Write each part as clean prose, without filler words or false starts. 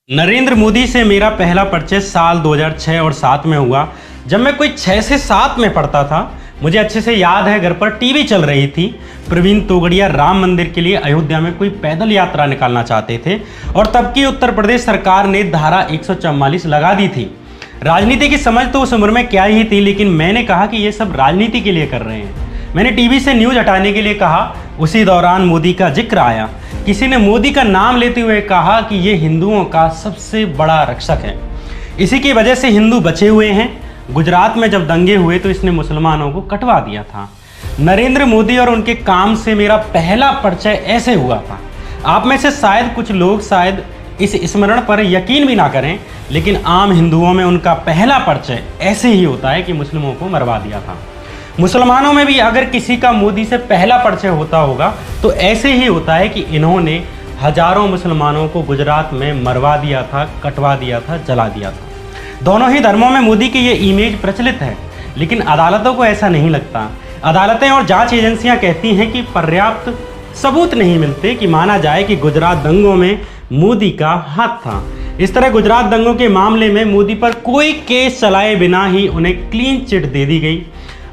नरेंद्र मोदी से मेरा पहला परिचय साल 2006 और 7 में हुआ। जब मैं कोई 6 से 7 में पढ़ता था। मुझे अच्छे से याद है, घर पर टीवी चल रही थी। प्रवीण तोगड़िया राम मंदिर के लिए अयोध्या में कोई पैदल यात्रा निकालना चाहते थे और तब की उत्तर प्रदेश सरकार ने धारा 144 लगा दी थी। राजनीति की समझ तो उस उम्र में क्या ही थी, लेकिन मैंने कहा कि ये सब राजनीति के लिए कर रहे हैं। मैंने टीवी से न्यूज हटाने के लिए कहा। उसी दौरान मोदी का जिक्र आया। किसी ने मोदी का नाम लेते हुए कहा कि ये हिंदुओं का सबसे बड़ा रक्षक है, इसी की वजह से हिंदू बचे हुए हैं। गुजरात में जब दंगे हुए तो इसने मुसलमानों को कटवा दिया था। नरेंद्र मोदी और उनके काम से मेरा पहला परिचय ऐसे हुआ था। आप में से शायद कुछ लोग शायद इस स्मरण पर यकीन भी ना करें, लेकिन आम हिंदुओं में उनका पहला परिचय ऐसे ही होता है कि मुस्लिमों को मरवा दिया था। मुसलमानों में भी अगर किसी का मोदी से पहला परिचय होता होगा तो ऐसे ही होता है कि इन्होंने हजारों मुसलमानों को गुजरात में मरवा दिया था, कटवा दिया था, जला दिया था। दोनों ही धर्मों में मोदी की ये इमेज प्रचलित है, लेकिन अदालतों को ऐसा नहीं लगता। अदालतें और जांच एजेंसियां कहती हैं कि पर्याप्त सबूत नहीं मिलते कि माना जाए कि गुजरात दंगों में मोदी का हाथ था। इस तरह गुजरात दंगों के मामले में मोदी पर कोई केस चलाए बिना ही उन्हें क्लीन चिट दे दी गई।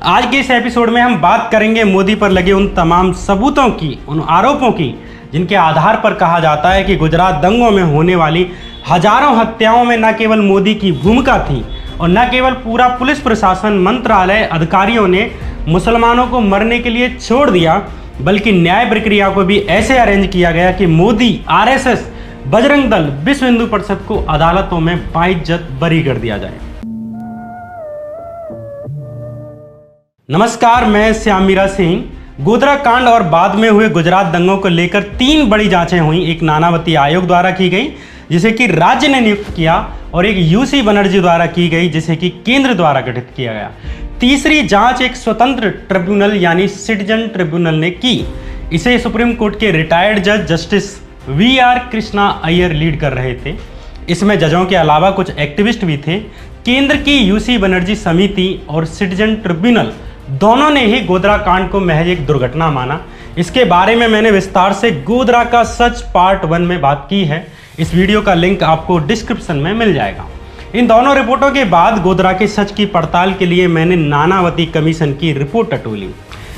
आज के इस एपिसोड में हम बात करेंगे मोदी पर लगे उन तमाम सबूतों की, उन आरोपों की, जिनके आधार पर कहा जाता है कि गुजरात दंगों में होने वाली हजारों हत्याओं में न केवल मोदी की भूमिका थी और न केवल पूरा पुलिस प्रशासन, मंत्रालय, अधिकारियों ने मुसलमानों को मरने के लिए छोड़ दिया, बल्कि न्याय प्रक्रिया को भी ऐसे अरेंज किया गया कि मोदी, आरएसएस, बजरंग दल, विश्व हिंदू परिषद को अदालतों में बाइज्जत बरी कर दिया जाए। नमस्कार, मैं श्याम मीरा सिंह। गोधरा कांड और बाद में हुए गुजरात दंगों को लेकर 3 बड़ी जांचें हुई। एक नानावती आयोग द्वारा की गई, जिसे कि राज्य ने नियुक्त किया, और एक यूसी बनर्जी द्वारा की गई, जिसे कि केंद्र द्वारा गठित किया गया। तीसरी जांच एक स्वतंत्र ट्रिब्यूनल यानी सिटीजन ट्रिब्यूनल ने की। इसे सुप्रीम कोर्ट के रिटायर्ड जज justice VR Krishna Iyer lead कर रहे थे। इसमें जजों के अलावा कुछ एक्टिविस्ट भी थे। केंद्र की यूसी बनर्जी समिति और सिटीजन ट्रिब्यूनल दोनों ने ही गोधरा कांड को महज एक दुर्घटना माना। इसके बारे में मैंने विस्तार से गोधरा का सच पार्ट 1 में बात की है। इस वीडियो का लिंक आपको डिस्क्रिप्शन में मिल जाएगा। इन दोनों रिपोर्टों के बाद गोधरा के सच की पड़ताल के लिए मैंने नानावती कमीशन की रिपोर्ट टटोली।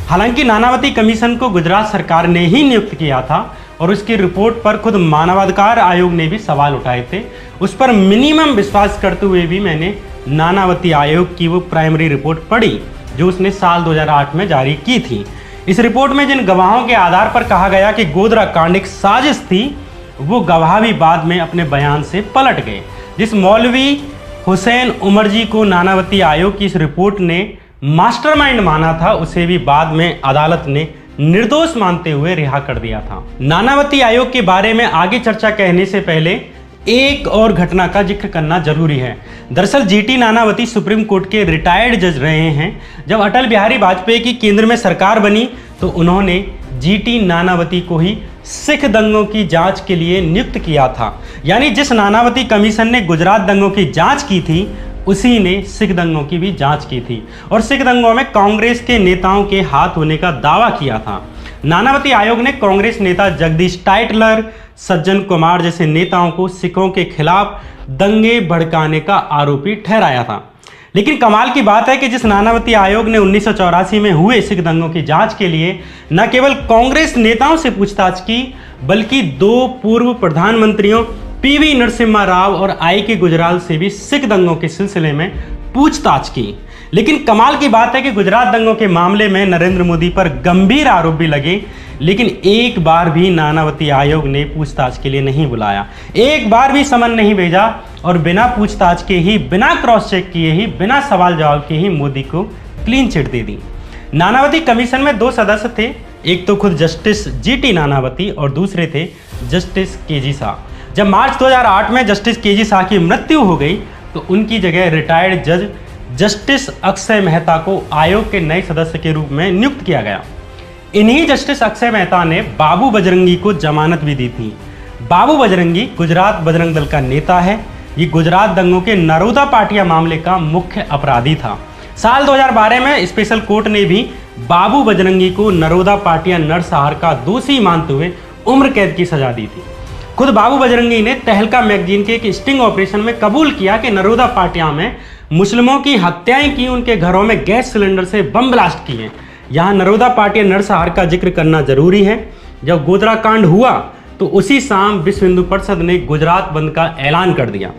हालांकि नानावती कमीशन को गुजरात सरकार ने ही नियुक्त किया था और उसकी रिपोर्ट पर खुद मानवाधिकार आयोग ने भी सवाल उठाए थे। उस पर मिनिमम विश्वास करते हुए भी मैंने नानावती आयोग की वो प्राइमरी रिपोर्ट पढ़ी जो उसने साल 2008 में जारी की थी। इस रिपोर्ट में जिन गवाहों के आधार पर कहा गया कि गोधरा कांड एक साजिश थी, वो गवाह भी बाद में अपने बयान से पलट गए। जिस मौलवी हुसैन उमर जी को नानावती आयोग की इस रिपोर्ट ने मास्टरमाइंड माना था, उसे भी बाद में अदालत ने निर्दोष मानते हुए रिहा कर दिया था। नानावती आयोग के बारे में आगे चर्चा कहने से पहले एक और घटना का जिक्र करना जरूरी है। दरअसल जीटी नानावती सुप्रीम कोर्ट के रिटायर्ड जज रहे हैं। जब अटल बिहारी वाजपेयी की केंद्र में सरकार बनी तो उन्होंने जीटी नानावती को ही सिख दंगों की जांच के लिए नियुक्त किया था। यानी जिस नानावती कमीशन ने गुजरात दंगों की जांच की थी, उसी ने सिख दंगों की भी जांच की थी और सिख दंगों में कांग्रेस के नेताओं के हाथ होने का दावा किया था। नानावती आयोग ने कांग्रेस नेता जगदीश टाइटलर, सज्जन कुमार जैसे नेताओं को सिखों के खिलाफ दंगे भड़काने का आरोपी ठहराया था। लेकिन कमाल की बात है कि जिस नानावती आयोग ने 1984 में हुए सिख दंगों की जांच के लिए न केवल कांग्रेस नेताओं से पूछताछ की, बल्कि 2 पूर्व प्रधानमंत्रियों पीवी नरसिम्हा राव और आई.के. गुजराल से भी सिख दंगों के सिलसिले में पूछताछ की। लेकिन कमाल की बात है कि गुजरात दंगों के मामले में नरेंद्र मोदी पर गंभीर आरोप भी लगे, लेकिन एक बार भी नानावती आयोग ने पूछताछ के लिए नहीं बुलाया, एक बार भी समन नहीं भेजा और बिना पूछताछ के ही, बिना क्रॉस चेक किए ही, बिना सवाल जवाब के ही मोदी को क्लीन चिट दे दी। नानावती कमीशन में 2 सदस्य थे। एक तो खुद जस्टिस जीटी नानावती और दूसरे थे जस्टिस केजी शाह। जब मार्च 2008 में जस्टिस केजी शाह की मृत्यु हो गई तो उनकी जगह रिटायर्ड जज जस्टिस अक्षय मेहता को आयोग के नए सदस्य के रूप में नियुक्त किया गया। इन्हीं जस्टिस अक्षय मेहता ने बाबू बजरंगी को जमानत भी दी थी। बाबू बजरंगी गुजरात बजरंग दल का नेता है। ये गुजरात दंगों के नरोदा पाटिया मामले का मुख्य अपराधी था। साल 2012 में स्पेशल कोर्ट ने भी बाबू बजरंगी को नरोदा पाटिया नरसंहार का दोषी मानते हुए उम्र कैद की सजा दी थी। खुद बाबू बजरंगी ने तहलका मैगजीन के एक स्टिंग ऑपरेशन में कबूल किया कि नरोदा पाटिया में मुस्लिमों की हत्याएं की, उनके घरों में गैस सिलेंडर से बम ब्लास्ट किए। यहाँ नरोदा पाटिया नरसंहार का जिक्र करना जरूरी है। जब गोधरा कांड हुआ तो उसी शाम विश्व हिंदू परिषद ने गुजरात बंद का ऐलान कर दिया।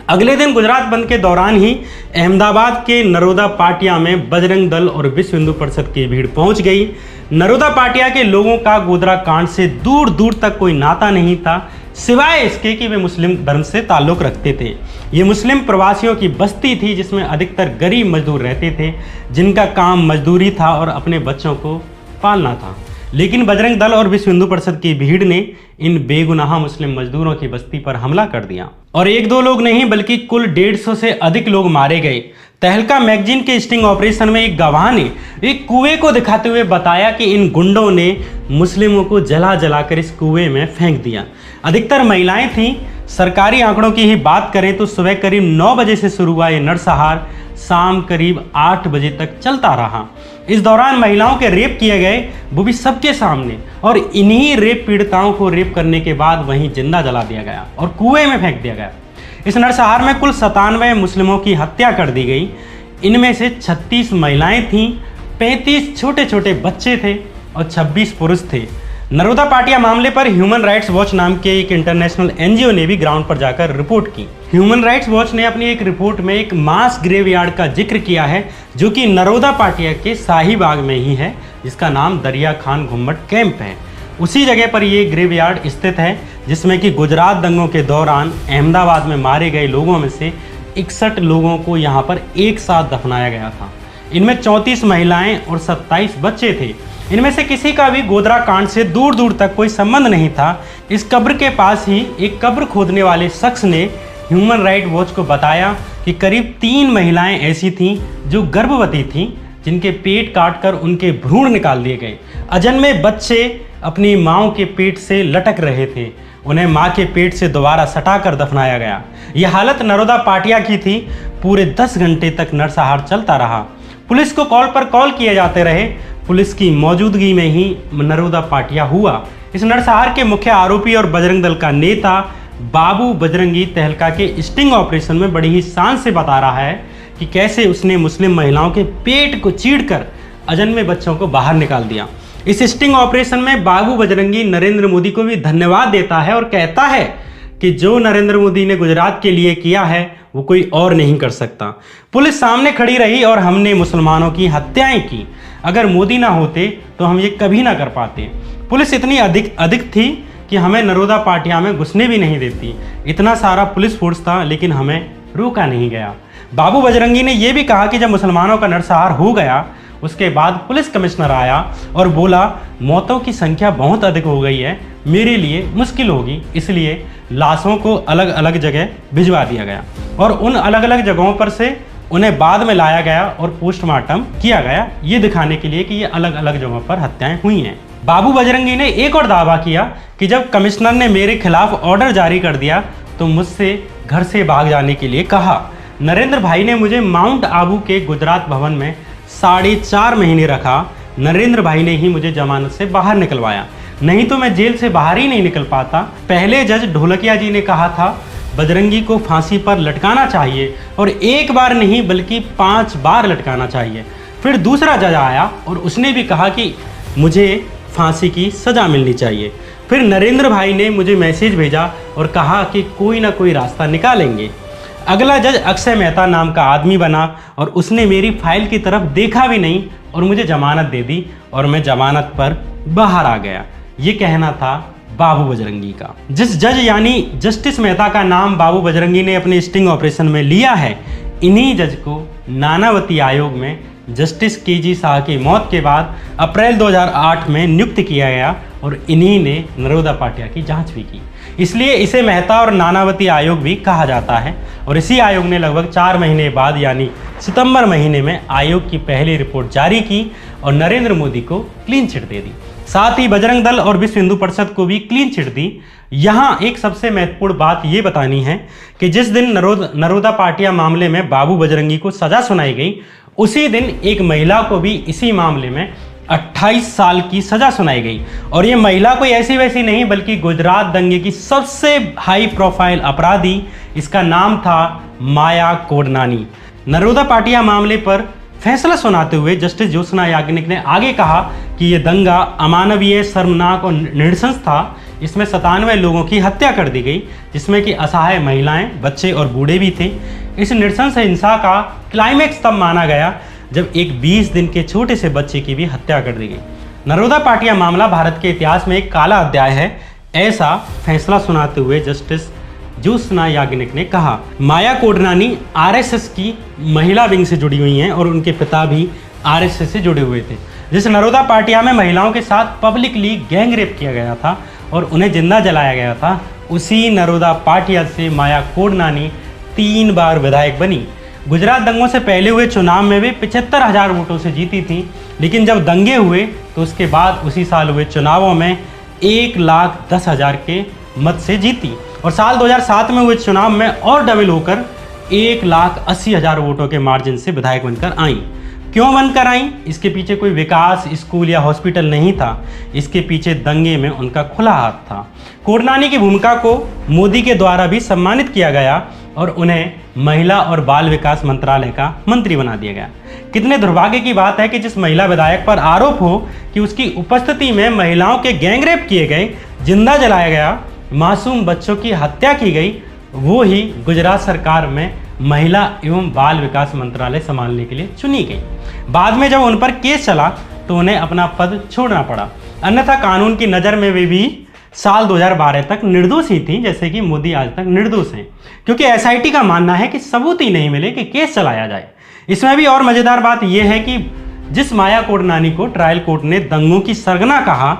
अगले दिन गुजरात बंद के दौरान ही अहमदाबाद के नरोदा पाटिया में बजरंग दल और विश्व हिंदू परिषद की भीड़ पहुंच गई। नरोदा पाटिया के लोगों का गोधरा कांड से दूर दूर तक कोई नाता नहीं था, सिवाय इसके कि वे मुस्लिम धर्म से ताल्लुक़ रखते थे। ये मुस्लिम प्रवासियों की बस्ती थी जिसमें अधिकतर गरीब मजदूर रहते थे, जिनका काम मजदूरी था और अपने बच्चों को पालना था। लेकिन बजरंग दल और विश्व हिंदू परिषद की भीड़ ने इन बेगुनाह मुस्लिम मजदूरों की बस्ती पर हमला कर दिया और एक दो लोग नहीं बल्कि कुल 150 से अधिक लोग मारे गए। तहलका मैगजीन के स्टिंग ऑपरेशन में एक गवाह ने एक कुएं को दिखाते हुए बताया कि इन गुंडों ने मुस्लिमों को जला जलाकर इस कुएं में फेंक दिया। अधिकतर महिलाएं थीं। सरकारी आंकड़ों की ही बात करें तो सुबह करीब 9 बजे से शुरू हुआ ये नरसंहार शाम करीब 8 बजे तक चलता रहा। इस दौरान महिलाओं के रेप किए गए, वो भी सबके सामने, और इन्हीं रेप पीड़िताओं को रेप करने के बाद वहीं जिंदा जला दिया गया और कुएं में फेंक दिया गया। इस नरसंहार में कुल 97 मुस्लिमों की हत्या कर दी गई। इनमें से 36 महिलाएं थीं, 35 छोटे छोटे बच्चे थे और 26 पुरुष थे। नरोदा पाटिया मामले पर ह्यूमन राइट्स वॉच नाम के एक इंटरनेशनल एनजीओ ने भी ग्राउंड पर जाकर रिपोर्ट की। ह्यूमन राइट्स वॉच ने अपनी एक रिपोर्ट में एक मास ग्रेवयार्ड का जिक्र किया है जो कि नरोदा पाटिया के शाहीबाग में ही है, जिसका नाम दरिया खान घुम्मट कैंप है। उसी जगह पर ये ग्रेवयार्ड स्थित है जिसमें कि गुजरात दंगों के दौरान अहमदाबाद में मारे गए लोगों में से 61 लोगों को यहाँ पर एक साथ दफनाया गया था। इनमें 34 महिलाएं और 27 बच्चे थे। इनमें से किसी का भी गोधरा कांड से दूर दूर तक कोई संबंध नहीं था। इस कब्र के पास ही एक कब्र खोदने वाले शख्स ने ह्यूमन राइट वॉच को बताया कि करीब 3 महिलाएं ऐसी थीं जो गर्भवती थीं, जिनके पेट काटकर उनके भ्रूण निकाल दिए गए। अजन्मे बच्चे अपनी माओ के पेट से लटक रहे थे, उन्हें माँ के पेट से दोबारा सटाकर दफनाया गया। यह हालत नरोदा पाटिया की थी। पूरे 10 घंटे तक नरसंहार चलता रहा। पुलिस को कॉल पर कॉल किए जाते रहे। पुलिस की मौजूदगी में ही नरोदा पाटिया हुआ। इस नरसंहार के मुख्य आरोपी और बजरंग दल का नेता बाबू बजरंगी तहलका के स्टिंग ऑपरेशन में बड़ी ही शान से बता रहा है कि कैसे उसने मुस्लिम महिलाओं के पेट को चीरकर अजन्मे बच्चों को बाहर निकाल दिया। इस स्टिंग ऑपरेशन में बाबू बजरंगी नरेंद्र मोदी को भी धन्यवाद देता है और कहता है कि जो नरेंद्र मोदी ने गुजरात के लिए किया है वो कोई और नहीं कर सकता। पुलिस सामने खड़ी रही और हमने मुसलमानों की हत्याएं की। अगर मोदी ना होते तो हम ये कभी ना कर पाते। पुलिस इतनी अधिक थी कि हमें नरोदा पाटिया में घुसने भी नहीं देती। इतना सारा पुलिस फोर्स था लेकिन हमें रोका नहीं गया। बाबू बजरंगी ने यह भी कहा कि जब मुसलमानों का नरसंहार हो गया उसके बाद पुलिस कमिश्नर आया और बोला मौतों की संख्या बहुत अधिक हो गई है, मेरे लिए मुश्किल होगी, इसलिए लाशों को अलग अलग जगह भिजवा दिया गया और उन अलग अलग जगहों पर से उन्हें बाद में लाया गया और पोस्टमार्टम किया गया, ये दिखाने के लिए कि ये अलग अलग जगहों पर हत्याएं हुई हैं। बाबू बजरंगी ने एक और दावा किया कि जब कमिश्नर ने मेरे खिलाफ ऑर्डर जारी कर दिया तो मुझसे घर से भाग जाने के लिए कहा। नरेंद्र भाई ने मुझे माउंट आबू के गुजरात भवन में 4.5 महीने रखा। नरेंद्र भाई ने ही मुझे जमानत से बाहर निकलवाया, नहीं तो मैं जेल से बाहर ही नहीं निकल पाता। पहले जज ढोलकिया जी ने कहा था बजरंगी को फांसी पर लटकाना चाहिए और एक बार नहीं बल्कि 5 बार लटकाना चाहिए। फिर दूसरा जज आया और उसने भी कहा कि मुझे फांसी की सज़ा मिलनी चाहिए। फिर नरेंद्र भाई ने मुझे मैसेज भेजा और कहा कि कोई ना कोई रास्ता निकालेंगे। अगला जज अक्षय मेहता नाम का आदमी बना और उसने मेरी फाइल की तरफ देखा भी नहीं और मुझे जमानत दे दी और मैं जमानत पर बाहर आ गया। ये कहना था बाबू बजरंगी का। जिस जज यानी जस्टिस मेहता का नाम बाबू बजरंगी ने अपने स्टिंग ऑपरेशन में लिया है, इन्हीं जज को नानावती आयोग में जस्टिस केजी शाह की मौत के बाद अप्रैल 2008 में नियुक्त किया गया और इन्हीं ने नरोदा पाटिया की जांच भी की। इसलिए इसे मेहता और नानावती आयोग भी कहा जाता है। और इसी आयोग ने लगभग 4 महीने बाद यानी सितंबर महीने में आयोग की पहली रिपोर्ट जारी की और नरेंद्र मोदी को क्लीन चिट दे दी। साथ ही बजरंग दल और विश्व हिंदू परिषद को भी क्लीन चिट दी। यहाँ एक सबसे महत्वपूर्ण बात ये बतानी है कि जिस दिन नरोदा पाटिया मामले में बाबू बजरंगी को सजा सुनाई गई, उसी दिन एक महिला को भी इसी मामले में 28 साल की सजा सुनाई गई। और ये महिला कोई ऐसी वैसी नहीं बल्कि गुजरात दंगे की सबसे हाई प्रोफाइल अपराधी, इसका नाम था माया कोडनानी। नरोदा पाटिया मामले पर फैसला सुनाते हुए जस्टिस ज्योत्सना याग्निक ने आगे कहा कि यह दंगा अमानवीय, शर्मनाक और नृशंस था। इसमें 97 लोगों की हत्या कर दी गई, जिसमें कि असहाय महिलाएं, बच्चे और बूढ़े भी थे। इस नृशंस हिंसा का क्लाइमैक्स तब माना गया जब एक 20 दिन के छोटे से बच्चे की भी हत्या कर दी गई। नरोदा पाटिया मामला भारत के इतिहास में एक काला अध्याय है, ऐसा फैसला सुनाते हुए जस्टिस ज्योत्सना याग्निक ने कहा। माया कोडनानी आरएसएस की महिला विंग से जुड़ी हुई हैं और उनके पिता भी आरएसएस से जुड़े हुए थे। जिस नरोदा पाटिया में महिलाओं के साथ पब्लिकली गैंग रेप किया गया था और उन्हें जिंदा जलाया गया था, उसी नरोदा पाटिया से माया कोडनानी 3 बार विधायक बनी। गुजरात दंगों से पहले हुए चुनाव में वे 75,000 वोटों से जीती थी, लेकिन जब दंगे हुए तो उसके बाद उसी साल हुए चुनावों में 1,10,000 के मत से जीती और साल 2007 में हुए चुनाव में और डबल होकर 1,80,000 वोटों के मार्जिन से विधायक बनकर आई। क्यों बनकर आई? इसके पीछे कोई विकास, स्कूल या हॉस्पिटल नहीं था, इसके पीछे दंगे में उनका खुला हाथ था। कोडनानी की भूमिका को मोदी के द्वारा भी सम्मानित किया गया और उन्हें महिला और बाल विकास मंत्रालय का मंत्री बना दिया गया। कितने दुर्भाग्य की बात है कि जिस महिला विधायक पर आरोप हो कि उसकी उपस्थिति में महिलाओं के गैंगरेप किए गए, जिंदा जलाया गया, मासूम बच्चों की हत्या की गई, वो ही गुजरात सरकार में महिला एवं बाल विकास मंत्रालय संभालने के लिए चुनी गई। बाद में जब उन पर केस चला तो उन्हें अपना पद छोड़ना पड़ा, अन्यथा कानून की नज़र में वे भी साल 2012 तक निर्दोष ही थी, जैसे कि मोदी आज तक निर्दोष हैं, क्योंकि एसआईटी का मानना है कि सबूत ही नहीं मिले कि केस चलाया जाए। इसमें भी और मज़ेदार बात यह है कि जिस माया कोडनानी को ट्रायल कोर्ट ने दंगों की सरगना कहा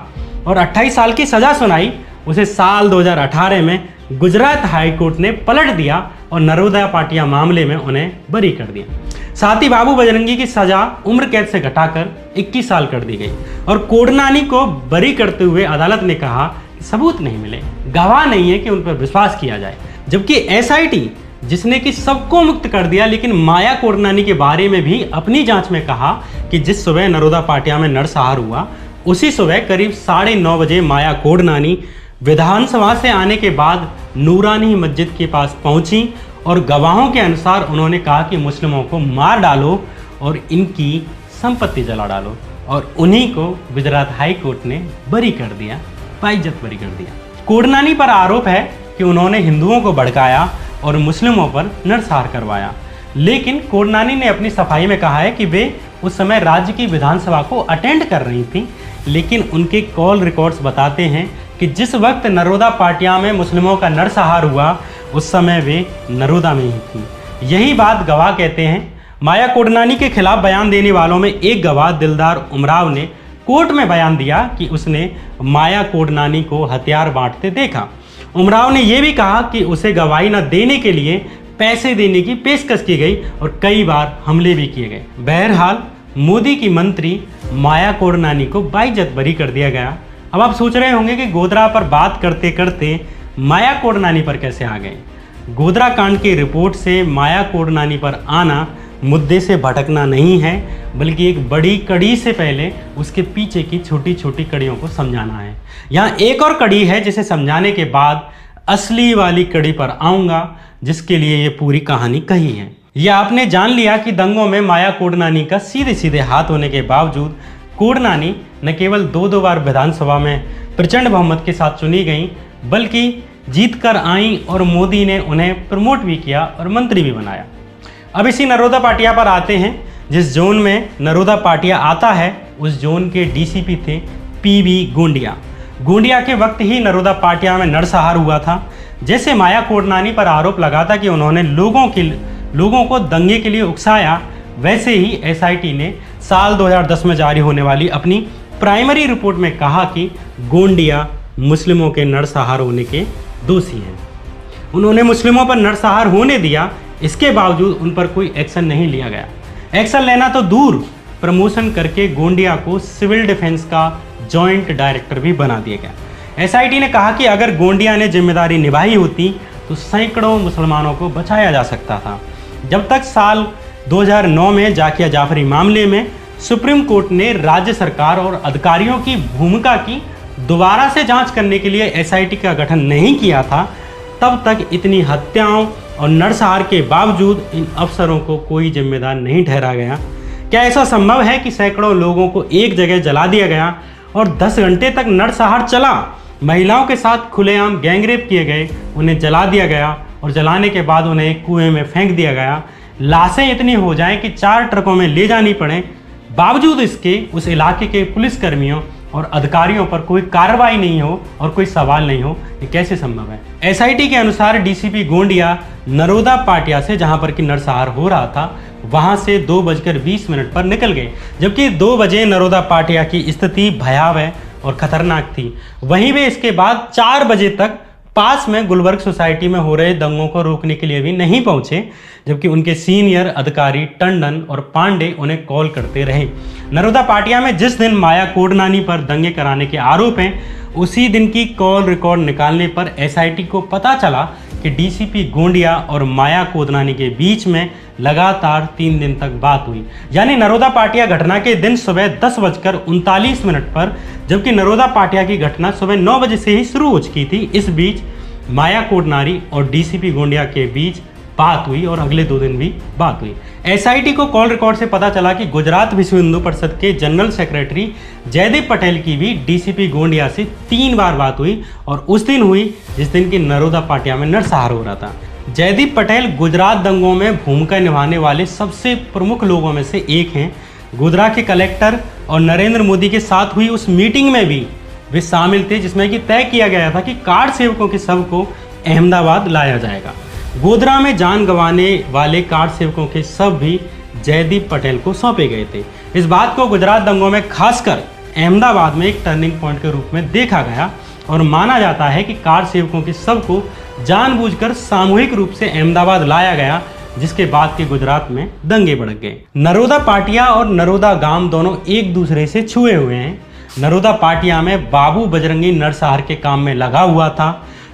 और 28 साल की सज़ा सुनाई, उसे साल 2018 में गुजरात हाई कोर्ट ने पलट दिया और नरोदा पाटिया मामले में उन्हें बरी कर दिया। साथ ही बाबू बजरंगी की सजा उम्र कैद से घटाकर 21 साल कर दी गई और कोडनानी को बरी करते हुए अदालत ने कहा कि सबूत नहीं मिले, गवाह नहीं है कि उन पर विश्वास किया जाए। जबकि एसआईटी जिसने कि सबको मुक्त कर दिया, लेकिन माया कोडनानी के बारे में भी अपनी जांच में कहा कि जिस सुबह नरोदा पाटिया में नरसंहार हुआ, उसी सुबह करीब 9:30 बजे माया कोडनानी विधानसभा से आने के बाद नूरानी मस्जिद के पास पहुंची और गवाहों के अनुसार उन्होंने कहा कि मुस्लिमों को मार डालो और इनकी संपत्ति जला डालो, और उन्हीं को गुजरात हाई कोर्ट ने बरी कर दिया, बाइज्जत बरी कर दिया। कोडनानी पर आरोप है कि उन्होंने हिंदुओं को भड़काया और मुस्लिमों पर नरसंहार करवाया, लेकिन कोडनानी ने अपनी सफाई में कहा है कि वे उस समय राज्य की विधानसभा को अटेंड कर रही थी, लेकिन उनके कॉल रिकॉर्ड्स बताते हैं कि जिस वक्त नरोदा पाटिया में मुस्लिमों का नरसंहार हुआ उस समय वे नरोदा में ही थी। यही बात गवाह कहते हैं। माया कोडनानी के खिलाफ बयान देने वालों में एक गवाह दिलदार उमराव ने कोर्ट में बयान दिया कि उसने माया कोडनानी को हथियार बांटते देखा। उमराव ने यह भी कहा कि उसे गवाही न देने के लिए पैसे देने की पेशकश की गई और कई बार हमले भी किए गए। बहरहाल मोदी की मंत्री माया कोडनानी को बाइज्जत बरी कर दिया गया। अब आप सोच रहे होंगे कि गोधरा पर बात करते करते माया कोडनानी पर कैसे आ गए। गोधरा कांड की रिपोर्ट से माया कोडनानी पर आना मुद्दे से भटकना नहीं है, बल्कि एक बड़ी कड़ी से पहले उसके पीछे की छोटी छोटी कड़ियों को समझाना है। यहाँ एक और कड़ी है जिसे समझाने के बाद असली वाली कड़ी पर आऊँगा, जिसके लिए ये पूरी कहानी कही है। यह आपने जान लिया कि दंगों में माया कोडनानी का सीधे सीधे हाथ होने के बावजूद कोडनानी न केवल 2 बार विधानसभा में प्रचंड बहुमत के साथ चुनी गई, बल्कि जीत कर आई और मोदी ने उन्हें प्रमोट भी किया और मंत्री भी बनाया। अब इसी नरोदा पाटिया पर आते हैं। जिस जोन में नरोदा पाटिया आता है उस जोन के डीसीपी थे पीबी गोंडिया। गोंडिया के वक्त ही नरोदा पाटिया में नरसंहार हुआ था। जैसे माया कोडनानी पर आरोप लगा था कि उन्होंने लोगों को दंगे के लिए उकसाया, वैसे ही एसआईटी ने साल 2010 में जारी होने वाली अपनी प्राइमरी रिपोर्ट में कहा कि गोंडिया मुस्लिमों के नरसंहार होने के दोषी हैं। उन्होंने मुस्लिमों पर नरसंहार होने दिया, इसके बावजूद उन पर कोई एक्शन नहीं लिया गया। एक्शन लेना तो दूर, प्रमोशन करके गोंडिया को सिविल डिफेंस का जॉइंट डायरेक्टर भी बना दिया गया। एसआईटी ने कहा कि अगर गोंडिया ने जिम्मेदारी निभाई होती तो सैकड़ों मुसलमानों को बचाया जा सकता था। जब तक साल 2009 में जाकिया जाफरी मामले में सुप्रीम कोर्ट ने राज्य सरकार और अधिकारियों की भूमिका की दोबारा से जांच करने के लिए एसआईटी का गठन नहीं किया था, तब तक इतनी हत्याओं और नरसंहार के बावजूद इन अफसरों को कोई जिम्मेदार नहीं ठहरा गया। क्या ऐसा संभव है कि सैकड़ों लोगों को एक जगह जला दिया गया और 10 घंटे तक नरसंहार चला? महिलाओं के साथ खुलेआम गैंगरेप किए गए, उन्हें जला दिया गया और जलाने के बाद उन्हें एक कुएं में फेंक दिया गया। लाशें इतनी हो जाएं कि 4 ट्रकों में ले जानी पड़े, बावजूद इसके उस इलाके के पुलिसकर्मियों और अधिकारियों पर कोई कार्रवाई नहीं हो और कोई सवाल नहीं हो। ये कैसे संभव है? एसआईटी के अनुसार डीसीपी गोंडिया नरोदा पाटिया से, जहां पर कि नरसंहार हो रहा था, वहां से 2:20 पर निकल गए, जबकि 2 बजे नरोदा पाटिया की स्थिति भयावह और खतरनाक थी। वहीं वे इसके बाद 4 बजे तक पास में गुलबर्ग सोसाइटी में हो रहे दंगों को रोकने के लिए भी नहीं पहुंचे, जबकि उनके सीनियर अधिकारी टंडन और पांडे उन्हें कॉल करते रहे। नरोदा पाटिया में जिस दिन माया कोडनानी पर दंगे कराने के आरोप हैं, उसी दिन की कॉल रिकॉर्ड निकालने पर एसआईटी को पता चला कि डीसीपी गोंडिया और माया कोदनानी के बीच में लगातार 3 दिन तक बात हुई। यानी नरोदा पाटिया घटना के दिन सुबह 10:39 पर, जबकि नरोदा पाटिया की घटना सुबह 9 बजे से ही शुरू हो चुकी थी। इस बीच माया कोडनानी और डीसीपी गोंडिया के बीच बात हुई और अगले 2 दिन भी बात हुई। एसआईटी को कॉल रिकॉर्ड से पता चला कि गुजरात विश्व हिंदू परिषद के जनरल सेक्रेटरी जयदीप पटेल की भी डीसीपी गोंडिया से 3 बार बात हुई, और उस दिन हुई जिस दिन की नरोदा पाटिया में नरसंहार हो रहा था। जयदीप पटेल गुजरात दंगों में भूमिका निभाने वाले सबसे प्रमुख लोगों में से एक हैं। गोधरा के कलेक्टर और नरेंद्र मोदी के साथ हुई उस मीटिंग में भी वे शामिल थे, जिसमें कि तय किया गया था कि कार्ड सेवकों के शव को अहमदाबाद लाया जाएगा। गोधरा में जान गंवाने वाले कार्ड सेवकों के शव भी जयदीप पटेल को सौंपे गए थे। इस बात को गुजरात दंगों में खासकर अहमदाबाद में एक टर्निंग पॉइंट के रूप में देखा गया, और माना जाता है कि कार्ड सेवकों के शव को जानबूझकर सामूहिक रूप से अहमदाबाद लाया गया, जिसके बाद के गुजरात में दंगे भड़क गए। नरोदा पाटिया और नरोदा गांव दोनों एक दूसरे से छुए हुए हैं। नरोदा पाटिया में बाबू बजरंगी नरसंहार के काम में लगा हुआ था,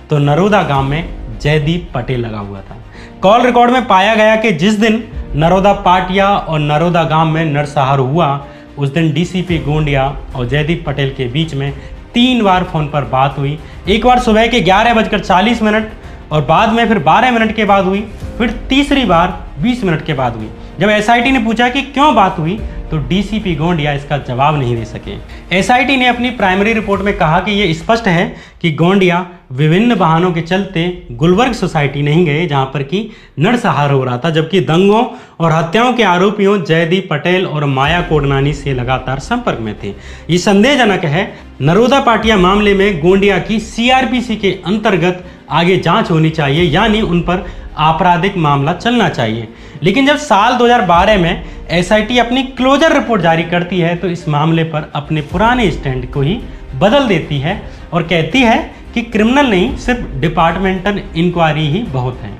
तो नरोदा गांव में जयदीप पटेल लगा हुआ था। कॉल रिकॉर्ड में पाया गया कि जिस दिन नरोदा पाटिया और नरोदा गांव में नरसंहार हुआ, उस दिन डीसीपी गोंडिया और जयदीप पटेल के बीच में 3 बार फोन पर बात हुई। एक बार सुबह के 11:40 और बाद में फिर 12 मिनट के बाद हुई, फिर तीसरी बार 20 मिनट के बाद हुई। जब एसआईटी ने पूछा कि क्यों बात हुई, तो डीसीपी गोंडिया इसका जवाब नहीं दे सके। एसआईटी ने अपनी प्राइमरी रिपोर्ट में कहा कि यह स्पष्ट है कि गोंडिया विभिन्न बहानों के चलते गुलबर्ग सोसाइटी नहीं गए, जहां पर कि नरसंहार हो रहा था, जबकि दंगों और हत्याओं के आरोपियों जयदीप पटेल और माया कोडनानी से लगातार संपर्क में थे। ये संदेहजनक है। नरोदा पाटिया मामले में गोंडिया की सीआरपीसी के अंतर्गत आगे जांच होनी चाहिए, यानी उन पर आपराधिक मामला चलना चाहिए। लेकिन जब साल 2012 में एसआईटी अपनी क्लोजर रिपोर्ट जारी करती है, तो इस मामले पर अपने पुराने स्टैंड को ही बदल देती है और कहती है कि क्रिमिनल नहीं, सिर्फ डिपार्टमेंटल इंक्वायरी ही बहुत है।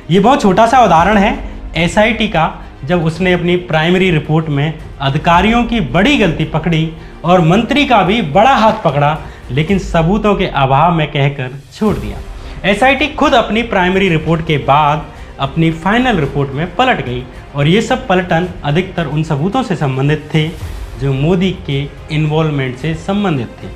ये बहुत छोटा सा उदाहरण है एसआईटी का, जब उसने अपनी प्राइमरी रिपोर्ट में अधिकारियों की बड़ी गलती पकड़ी और मंत्री का भी बड़ा हाथ पकड़ा, लेकिन सबूतों के अभाव में कहकर छोड़ दिया। एसआईटी खुद अपनी प्राइमरी रिपोर्ट के बाद अपनी फाइनल रिपोर्ट में पलट गई, और ये सब पलटन अधिकतर उन सबूतों से संबंधित थे जो मोदी के इन्वॉल्वमेंट से संबंधित थे।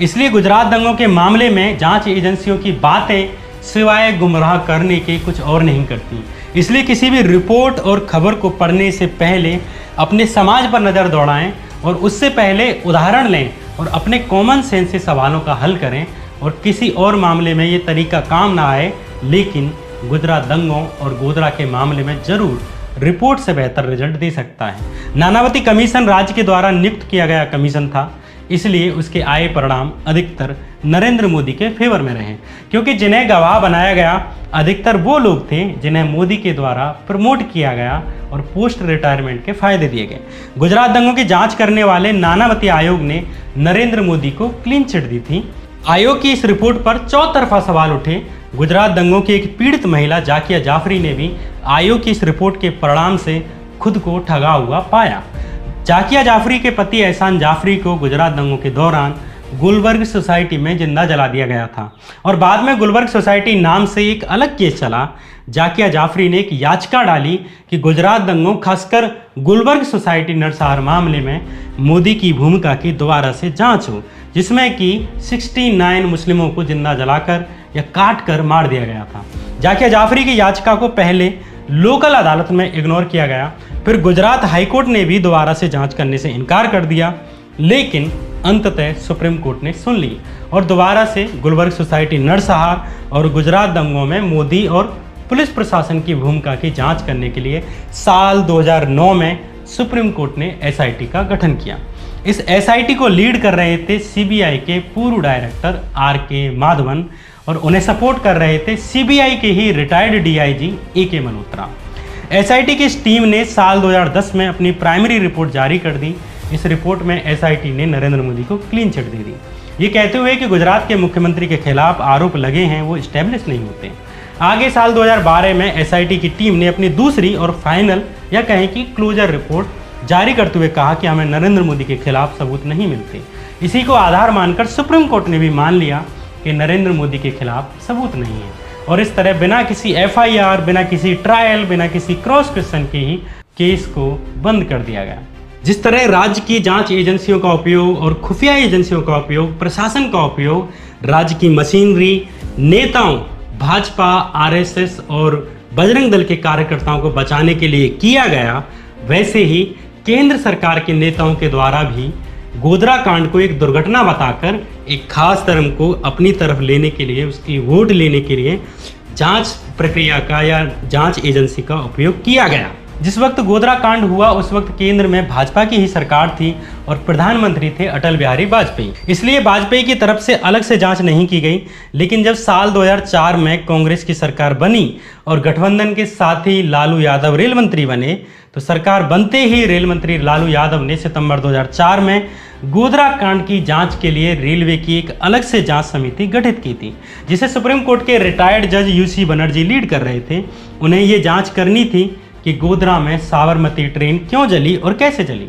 इसलिए गुजरात दंगों के मामले में जांच एजेंसियों की बातें सिवाय गुमराह करने के कुछ और नहीं करती। इसलिए किसी भी रिपोर्ट और खबर को पढ़ने से पहले अपने समाज पर नज़र दौड़ाएं, और उससे पहले उदाहरण लें और अपने कॉमन सेंस से सवालों का हल करें। और किसी और मामले में ये तरीका काम ना आए, लेकिन गुजरात दंगों और गोधरा के मामले में जरूर रिपोर्ट से बेहतर रिजल्ट दे सकता है। नानावती कमीशन राज्य के द्वारा नियुक्त किया गया कमीशन था, इसलिए उसके आए परिणाम अधिकतर नरेंद्र मोदी के फेवर में रहे, क्योंकि जिन्हें गवाह बनाया गया अधिकतर वो लोग थे जिन्हें मोदी के द्वारा प्रमोट किया गया और पोस्ट रिटायरमेंट के फायदे दिए गए। गुजरात दंगों की जांच करने वाले नानावती आयोग ने नरेंद्र मोदी को क्लीन चिट दी थी। आयोग की इस रिपोर्ट पर चौतरफा सवाल उठे। गुजरात दंगों की एक पीड़ित महिला जाकिया जाफरी ने भी आयोग की इस रिपोर्ट के परिणाम से खुद को ठगा हुआ पाया। जाकिया जाफरी के पति एहसान जाफरी को गुजरात दंगों के दौरान गुलबर्ग सोसाइटी में जिंदा जला दिया गया था, और बाद में गुलबर्ग सोसाइटी नाम से एक अलग केस चला, जाकिया जाफरी ने एक याचिका डाली कि गुजरात दंगों खासकर गुलबर्ग सोसाइटी नरसंहार मामले में मोदी की भूमिका की दोबारा से जांच हो, जिसमें कि 69 मुस्लिमों को जिंदा जलाकर या काट कर मार दिया गया था। जाकिया जाफरी की याचिका को पहले लोकल अदालत में इग्नोर किया गया, फिर गुजरात हाईकोर्ट ने भी दोबारा से जांच करने से इनकार कर दिया, लेकिन अंततः सुप्रीम कोर्ट ने सुन ली और दोबारा से गुलबर्ग सोसाइटी नरसंहार और गुजरात दंगों में मोदी और पुलिस प्रशासन की भूमिका की जांच करने के लिए साल 2009 में सुप्रीम कोर्ट ने एसआईटी का गठन किया। इस एसआईटी को लीड कर रहे थे सीबीआई के पूर्व डायरेक्टर आर.के. माधवन और उन्हें सपोर्ट कर रहे थे सीबीआई के ही retired DIG A K. Malhotra. SIT की इस टीम ने साल 2010 में अपनी प्राइमरी रिपोर्ट जारी कर दी। इस रिपोर्ट में एसआईटी ने नरेंद्र मोदी को क्लीन चिट दे दी, ये कहते हुए कि गुजरात के मुख्यमंत्री के खिलाफ आरोप लगे हैं वो स्टेब्लिश नहीं होते। आगे साल 2012 में एसआईटी की टीम ने अपनी दूसरी और फाइनल या कहें कि क्लोजर रिपोर्ट जारी करते हुए कहा कि हमें नरेंद्र मोदी के खिलाफ सबूत नहीं मिलते। इसी को आधार मानकर सुप्रीम कोर्ट ने भी मान लिया कि नरेंद्र मोदी के खिलाफ सबूत नहीं है और इस तरह बिना किसी एफआईआर, बिना किसी ट्रायल, बिना किसी क्रॉस क्वेश्चन के ही केस को बंद कर दिया गया। जिस तरह राज्य की जांच एजेंसियों का उपयोग और खुफिया एजेंसियों का उपयोग, प्रशासन का उपयोग राज्य की मशीनरी, नेताओं, भाजपा, आरएसएस और बजरंग दल के कार्यकर्ताओं को बचाने के लिए किया गया, वैसे ही केंद्र सरकार के नेताओं के द्वारा भी गोधरा कांड को एक दुर्घटना बताकर एक खास धर्म को अपनी तरफ लेने के लिए, उसकी वोट लेने के लिए जांच प्रक्रिया का या जांच एजेंसी का उपयोग किया गया। जिस वक्त गोधरा कांड हुआ उस वक्त केंद्र में भाजपा की ही सरकार थी और प्रधानमंत्री थे अटल बिहारी वाजपेयी, इसलिए वाजपेयी की तरफ से अलग से जांच नहीं की गई। लेकिन जब साल 2004 में कांग्रेस की सरकार बनी और गठबंधन के साथ ही लालू यादव रेल मंत्री बने, तो सरकार बनते ही रेल मंत्री लालू यादव ने सितंबर 2004 में गोधरा कांड की जांच के लिए रेलवे की एक अलग से जांच समिति गठित की थी, जिसे सुप्रीम कोर्ट के रिटायर्ड जज यूसी बनर्जी लीड कर रहे थे। उन्हें ये जांच करनी थी कि गोधरा में साबरमती ट्रेन क्यों जली और कैसे जली।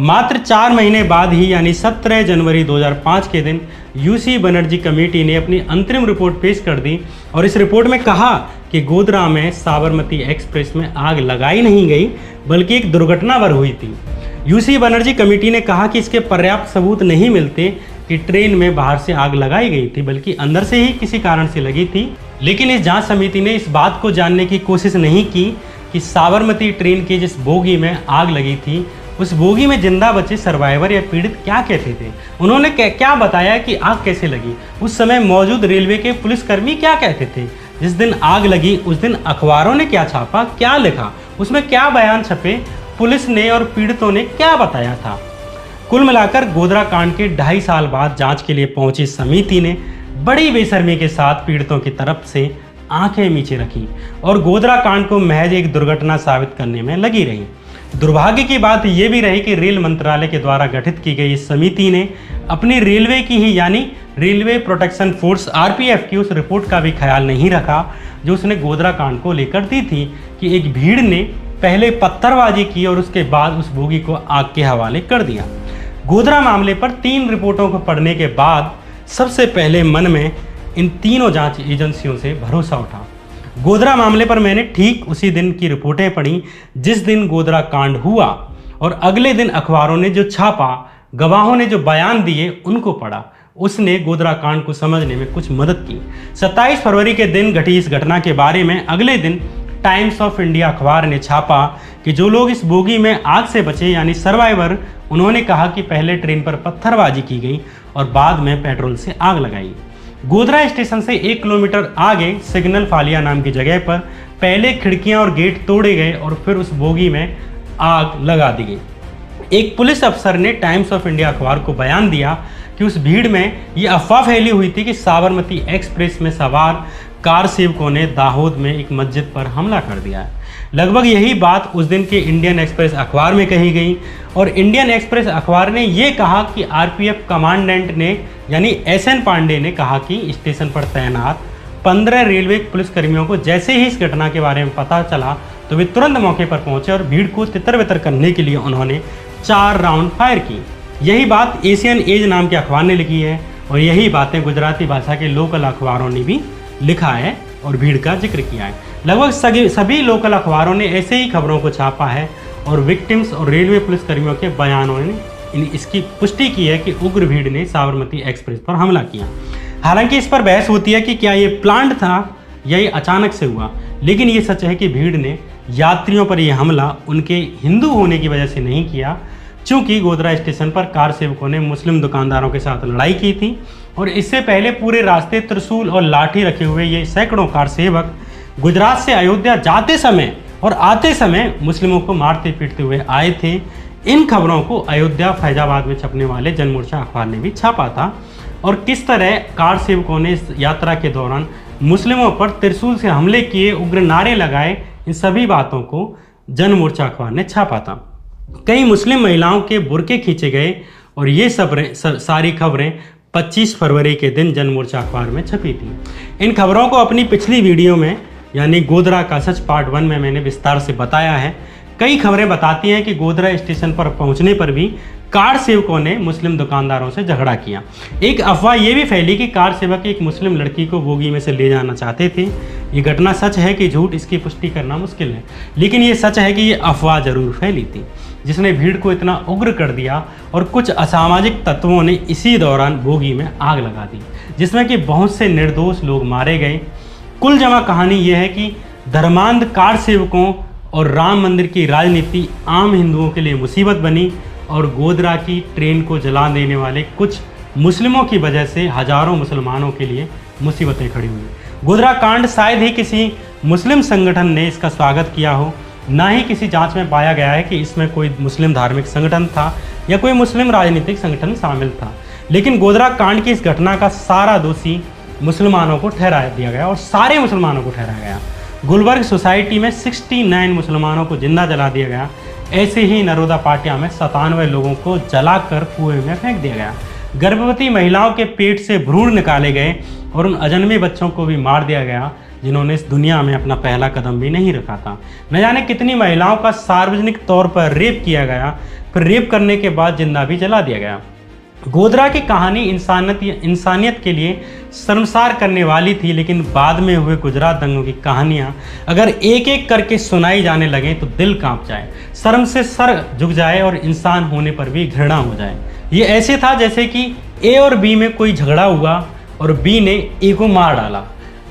मात्र 4 महीने बाद ही यानी 17 जनवरी 2005 के दिन यूसी बनर्जी कमेटी ने अपनी अंतरिम रिपोर्ट पेश कर दी और इस रिपोर्ट में कहा कि गोधरा में साबरमती एक्सप्रेस में आग लगाई नहीं गई बल्कि एक दुर्घटनावश हुई थी। यूसी बनर्जी कमेटी ने कहा कि इसके पर्याप्त सबूत नहीं मिलते कि ट्रेन में बाहर से आग लगाई गई थी, बल्कि अंदर से ही किसी कारण से लगी थी। लेकिन इस जांच समिति ने इस बात को जानने की कोशिश नहीं की कि साबरमती ट्रेन की जिस बोगी में आग लगी थी उस बोगी में जिंदा बचे सर्वाइवर या पीड़ित क्या कहते थे, उन्होंने क्या बताया कि आग कैसे लगी, उस समय मौजूद रेलवे के पुलिसकर्मी क्या कहते थे, जिस दिन आग लगी उस दिन अखबारों ने क्या छापा, क्या लिखा, उसमें क्या बयान छपे, पुलिस ने और पीड़ितों ने क्या बताया था। कुल मिलाकर गोधरा कांड के 2.5 साल बाद जांच के लिए पहुंची समिति ने बड़ी बेशर्मी के साथ पीड़ितों की तरफ से आंखें नीचे रखी और गोधरा कांड को महज एक दुर्घटना साबित करने में लगी रही। दुर्भाग्य की बात यह भी रही कि रेल मंत्रालय के द्वारा गठित की गई इस समिति ने अपनी रेलवे की ही यानी रेलवे प्रोटेक्शन फोर्स आरपीएफ की उस रिपोर्ट का भी ख्याल नहीं रखा जो उसने गोधरा कांड को लेकर दी थी कि एक भीड़ ने पहले पत्थरबाजी की और उसके बाद उस बोगी को आग के हवाले कर दिया। गोधरा मामले पर 3 रिपोर्टों को पढ़ने के बाद सबसे पहले मन में इन तीनों जांच एजेंसियों से भरोसा उठा। गोधरा मामले पर मैंने ठीक उसी दिन की रिपोर्टें पढ़ी जिस दिन गोधरा कांड हुआ और अगले दिन अखबारों ने जो छापा, गवाहों ने जो बयान दिए उनको पढ़ा। उसने गोधरा कांड को समझने में कुछ मदद की। 27 फरवरी के दिन घटी इस घटना के बारे में अगले दिन टाइम्स ऑफ इंडिया अखबार ने छापा कि जो लोग इस बोगी में आग से बचे यानी सर्वाइवर, उन्होंने कहा कि पहले ट्रेन पर पत्थरबाजी की गई और बाद में पेट्रोल से आग लगाई। गोधरा स्टेशन से 1 किलोमीटर आगे सिग्नल फालिया नाम की जगह पर पहले खिड़कियां और गेट तोड़े गए और फिर उस बोगी में आग लगा दी गई। एक पुलिस अफसर ने टाइम्स ऑफ इंडिया अखबार को बयान दिया कि उस भीड़ में ये अफवाह फैली हुई थी कि साबरमती एक्सप्रेस में सवार कार सेवकों ने दाहोद में एक मस्जिद पर हमला कर दिया है। लगभग यही बात उस दिन के इंडियन एक्सप्रेस अखबार में कही गई और इंडियन एक्सप्रेस अखबार ने यह कहा कि आरपीएफ कमांडेंट ने यानी एसएन पांडे ने कहा कि स्टेशन पर तैनात 15 रेलवे पुलिसकर्मियों को जैसे ही इस घटना के बारे में पता चला तो वे तुरंत मौके पर पहुंचे और भीड़ को तितर बितर करने के लिए उन्होंने 4 राउंड फायर की। यही बात एशियन एज नाम के अखबार ने लिखी है और यही बातें गुजराती भाषा के लोकल अखबारों ने भी लिखा है और भीड़ का जिक्र किया है। लगभग सभी लोकल अखबारों ने ऐसे ही खबरों को छापा है और विक्टिम्स और रेलवे पुलिस कर्मियों के बयानों ने इसकी पुष्टि की है कि उग्र भीड़ ने साबरमती एक्सप्रेस पर हमला किया। हालांकि इस पर बहस होती है कि क्या ये प्लान्ड था या ये अचानक से हुआ, लेकिन ये सच है कि भीड़ ने यात्रियों पर यह हमला उनके हिंदू होने की वजह से नहीं किया, चूंकि गोधरा स्टेशन पर कार सेवकों ने मुस्लिम दुकानदारों के साथ लड़ाई की थी और इससे पहले पूरे रास्ते त्रिशूल और लाठी रखे हुए ये सैकड़ों कार सेवक गुजरात से अयोध्या जाते समय और आते समय मुस्लिमों को मारते पीटते हुए आए थे। इन खबरों को अयोध्या फैजाबाद में छपने वाले जनमोर्चा अखबार ने भी छापा था और किस तरह कार सेवकों ने इस यात्रा के दौरान मुस्लिमों पर त्रिशूल से हमले किए, उग्र नारे लगाए, इन सभी बातों को जनमोर्चा अखबार ने छापा था। कई मुस्लिम महिलाओं के बुरके खींचे गए और ये सारी खबरें 25 फरवरी के दिन जनमोर्चा अखबार में छपी थी। इन खबरों को अपनी पिछली वीडियो में यानी गोधरा का सच पार्ट 1 में मैंने विस्तार से बताया है। कई खबरें बताती हैं कि गोधरा स्टेशन पर पहुंचने पर भी कार सेवकों ने मुस्लिम दुकानदारों से झगड़ा किया। एक अफवाह ये भी फैली कि कार सेवक एक मुस्लिम लड़की को बोगी में से ले जाना चाहते थे। ये घटना सच है कि झूठ, इसकी पुष्टि करना मुश्किल है, लेकिन ये सच है कि ये अफवाह जरूर फैली थी जिसने भीड़ को इतना उग्र कर दिया और कुछ असामाजिक तत्वों ने इसी दौरान बोगी में आग लगा दी, जिसमें कि बहुत से निर्दोष लोग मारे गए। कुल जमा कहानी यह है कि धर्मांध कार सेवकों और राम मंदिर की राजनीति आम हिंदुओं के लिए मुसीबत बनी और गोधरा की ट्रेन को जला देने वाले कुछ मुस्लिमों की वजह से हजारों मुसलमानों के लिए मुसीबतें खड़ी हुई। गोधरा कांड शायद ही किसी मुस्लिम संगठन ने इसका स्वागत किया हो, ना ही किसी जांच में पाया गया है कि इसमें कोई मुस्लिम धार्मिक संगठन था या कोई मुस्लिम राजनीतिक संगठन शामिल था। लेकिन गोधरा कांड की इस घटना का सारा दोषी मुसलमानों को ठहरा दिया गया और सारे मुसलमानों को ठहराया गया। गुलबर्ग सोसाइटी में 69 मुसलमानों को जिंदा जला दिया गया। ऐसे ही नरोदा पाटिया में 97 लोगों को जलाकर कुएं में फेंक दिया गया। गर्भवती महिलाओं के पेट से भ्रूण निकाले गए और उन अजन्मे बच्चों को भी मार दिया गया जिन्होंने इस दुनिया में अपना पहला कदम भी नहीं रखा था। न जाने कितनी महिलाओं का सार्वजनिक तौर पर रेप किया गया, फिर रेप करने के बाद जिंदा भी जला दिया गया। गोधरा की कहानी इंसानियत के लिए शर्मसार करने वाली थी, लेकिन बाद में हुए गुजरात दंगों की कहानियां अगर एक एक करके सुनाई जाने लगे तो दिल कांप जाए, शर्म से सर झुक जाए और इंसान होने पर भी घृणा हो जाए। ये ऐसे था जैसे कि ए और बी में कोई झगड़ा हुआ और बी ने ए को मार डाला।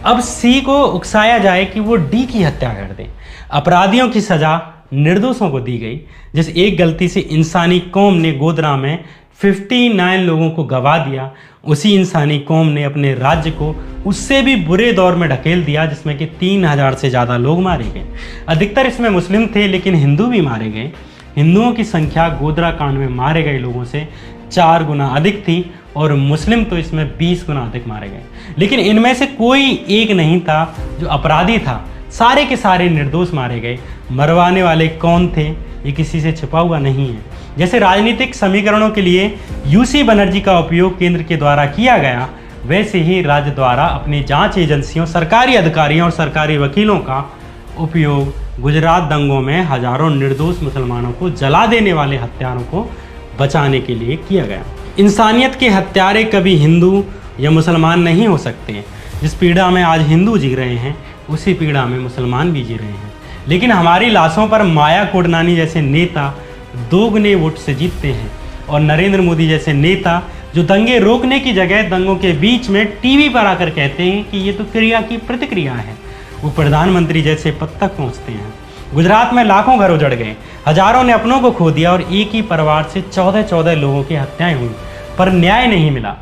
अब सी को उकसाया जाए कि वो डी की हत्या कर दे। अपराधियों की सजा निर्दोषों को दी गई। जिस एक गलती से इंसानी कौम ने गोधरा में 59 लोगों को गवा दिया, उसी इंसानी कौम ने अपने राज्य को उससे भी बुरे दौर में ढकेल दिया जिसमें कि 3000 से ज़्यादा लोग मारे गए। अधिकतर इसमें मुस्लिम थे, लेकिन हिंदू भी मारे गए। हिंदुओं की संख्या गोधरा कांड में मारे गए लोगों से 4 गुना अधिक थी और मुस्लिम तो इसमें 20 गुना अधिक मारे गए। लेकिन इनमें से कोई एक नहीं था जो अपराधी था, सारे के सारे निर्दोष मारे गए। मरवाने वाले कौन थे ये किसी से छिपा हुआ नहीं है। जैसे राजनीतिक समीकरणों के लिए यूसी बनर्जी का उपयोग केंद्र के द्वारा किया गया, वैसे ही राज्य द्वारा अपनी जांच एजेंसियों, सरकारी अधिकारियों और सरकारी वकीलों का उपयोग गुजरात दंगों में हजारों निर्दोष मुसलमानों को जला देने वाले हत्यारों को बचाने के लिए किया गया। इंसानियत के हत्यारे कभी हिंदू या मुसलमान नहीं हो सकते। जिस पीड़ा में आज हिंदू जी रहे हैं, उसी पीड़ा में मुसलमान भी जी रहे हैं। लेकिन हमारी लाशों पर माया कोडनानी जैसे नेता दोगुने वोट से जीतते हैं और नरेंद्र मोदी जैसे नेता जो दंगे रोकने की जगह दंगों के बीच में टीवी पर आकर कहते हैं कि ये तो क्रिया की प्रतिक्रिया है, वो प्रधानमंत्री जैसे पद तक पहुँचते हैं। गुजरात में लाखों घर उजड़ गए, हजारों ने अपनों को खो दिया और एक ही परिवार से 14 लोगों की हत्याएं हुई, पर न्याय नहीं मिला।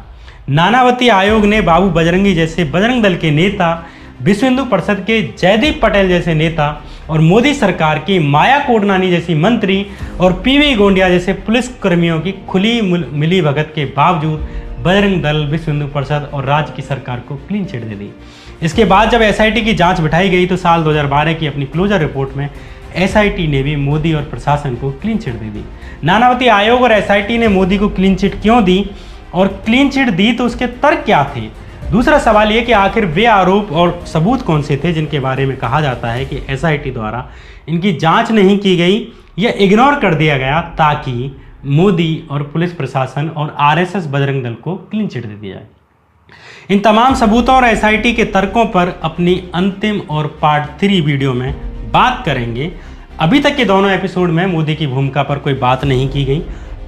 नानावती आयोग ने बाबू बजरंगी जैसे बजरंग दल के नेता, विश्व हिंदू परिषद के जयदीप पटेल जैसे नेता और मोदी सरकार की माया कोडनानी जैसी मंत्री और पीवी गोंडिया जैसे पुलिस कर्मियों की खुली मिली भगत के बावजूद बजरंग दल, विश्व हिंदू परिषद और राज्य की सरकार को क्लीन चिट दे दी। इसके बाद जब एसआईटी की जांच बिठाई गई तो साल 2012 की अपनी क्लोजर रिपोर्ट में एसआईटी ने भी मोदी और प्रशासन को क्लीन चिट दे दी। नानावती आयोग और एसआईटी ने मोदी को क्लीन चिट क्यों दी और क्लीन चिट दी तो उसके तर्क क्या थे? दूसरा सवाल ये कि आखिर वे आरोप और सबूत कौन से थे जिनके बारे में कहा जाता है कि एसआईटी द्वारा इनकी जांच नहीं की गई या इग्नोर कर दिया गया ताकि मोदी और पुलिस प्रशासन और आरएसएस बजरंग दल को क्लीन चिट दे दी जाए। इन तमाम सबूतों और एसआईटी के तर्कों पर अपनी अंतिम और पार्ट 3 वीडियो में बात करेंगे। अभी तक के दोनों एपिसोड में मोदी की भूमिका पर कोई बात नहीं की गई।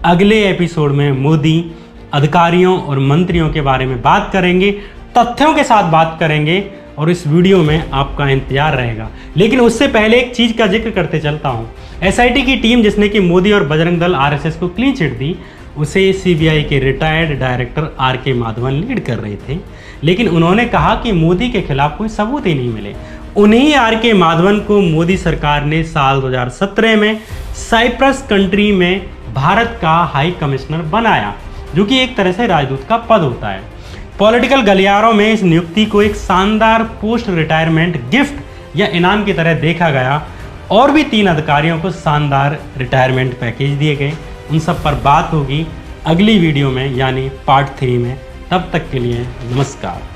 अगले एपिसोड में मोदी अधिकारियों और मंत्रियों के बारे में बात करेंगे, तथ्यों के साथ बात करेंगे और इस वीडियो में आपका इंतजार रहेगा। लेकिन उससे पहले एक चीज़ का जिक्र करते चलता हूँ। एसआईटी की टीम जिसने कि मोदी और बजरंग दल आरएसएस को क्लीन चिट दी, उसे सीबीआई के retired director R K. Madhavan lead कर रहे थे। लेकिन उन्होंने कहा कि मोदी के खिलाफ कोई सबूत ही नहीं मिले। उन्हीं आर.के. माधवन को मोदी सरकार ने साल 2017 में साइप्रस कंट्री में भारत का हाई कमिश्नर बनाया, जो कि एक तरह से राजदूत का पद होता है। पॉलिटिकल गलियारों में इस नियुक्ति को एक शानदार पोस्ट रिटायरमेंट गिफ्ट या इनाम की तरह देखा गया और भी 3 अधिकारियों को शानदार रिटायरमेंट पैकेज दिए गए। उन सब पर बात होगी अगली वीडियो में, यानी पार्ट 3 में। तब तक के लिए नमस्कार।